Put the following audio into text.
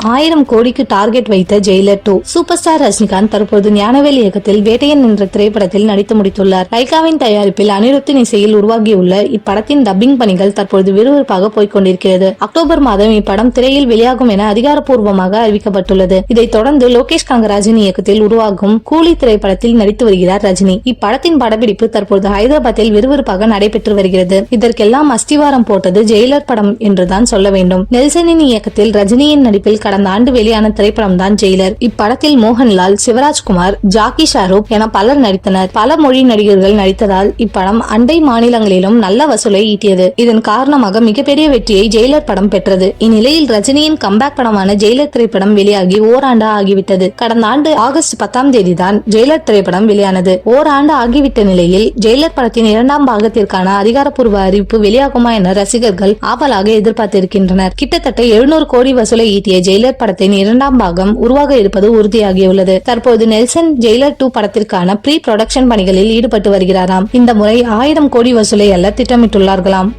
1000 கோடிக்கு டார்கெட் வைத்த Jailer 2. Super star Rajinikanth தற்போது ஞானவேல் இயக்கத்தில் வேட்டையன் என்ற திரைப்படத்தில் நடித்து முடித்துள்ளார். லைகாவின் தயாரிப்பில் அனிருத்தின் இசையில் உருவாகியுள்ள இப்படத்தின் டப்பிங் பணிகள் தற்போது விறுவிறுப்பாக போய்கொண்டிருக்கிறது. அக்டோபர் மாதம் இப்படம் திரையில் வெளியாகும் என அதிகாரப்பூர்வமாக அறிவிக்கப்பட்டுள்ளது. இதைத் தொடர்ந்து லோகேஷ் கனகராஜின் இயக்கத்தில் உருவாகும் கூலி திரைப்படத்தில் நடித்து வருகிறார் ரஜினி. இப்படத்தின் படப்பிடிப்பு தற்போது ஹைதராபாத்தில் விறுவிறுப்பாக நடைபெற்று வருகிறது. இதற்கெல்லாம் அஸ்திவாரம் போட்டது ஜெயிலர் படம் என்றுதான் சொல்ல வேண்டும். நெல்சனின் இயக்கத்தில் ரஜினியின் நடிப்பில் கடந்த ஆண்டு வெளியான திரைப்படம் தான் ஜெயிலர். இப்படத்தில் மோகன்லால், சிவராஜ்குமார், ஜாக்கி ஷாரூக் என பலர் நடித்தனர். பல மொழி நடிகர்கள் நடித்ததால் இப்படம் அண்டை மாநிலங்களிலும் நல்ல வசூலை ஈட்டியது. இதன் காரணமாக மிகப்பெரிய வெற்றியை ஜெயிலர் படம் பெற்றது. இந்நிலையில் ரஜினியின் கம்பேக் படமான ஜெயிலர் திரைப்படம் வெளியாகி ஓராண்டு ஆகிவிட்டது. கடந்த ஆண்டு ஆகஸ்ட் 10ஆம் தேதி தான் ஜெயிலர் திரைப்படம் வெளியானது. ஓராண்டு ஆகிவிட்ட நிலையில் ஜெயிலர் படத்தின் 2ஆம் பாகத்திற்கான அதிகாரப்பூர்வ அறிவிப்பு வெளியாகுமா என ரசிகர்கள் ஆவலாக எதிர்பார்த்திருக்கின்றனர். கிட்டத்தட்ட 700 கோடி வசூலை ஈட்டிய ஜெயிலர் படத்தின் 2ஆம் பாகம் உருவாக இருப்பது உறுதியாகியுள்ளது. தற்போது நெல்சன் ஜெயிலர் 2 படத்திற்கான ப்ரீ புரொடக்ஷன் பணிகளில் ஈடுபட்டு வருகிறாராம். இந்த முறை 1000 கோடி வசூலை அல்ல திட்டமிட்டுள்ளார்களாம்.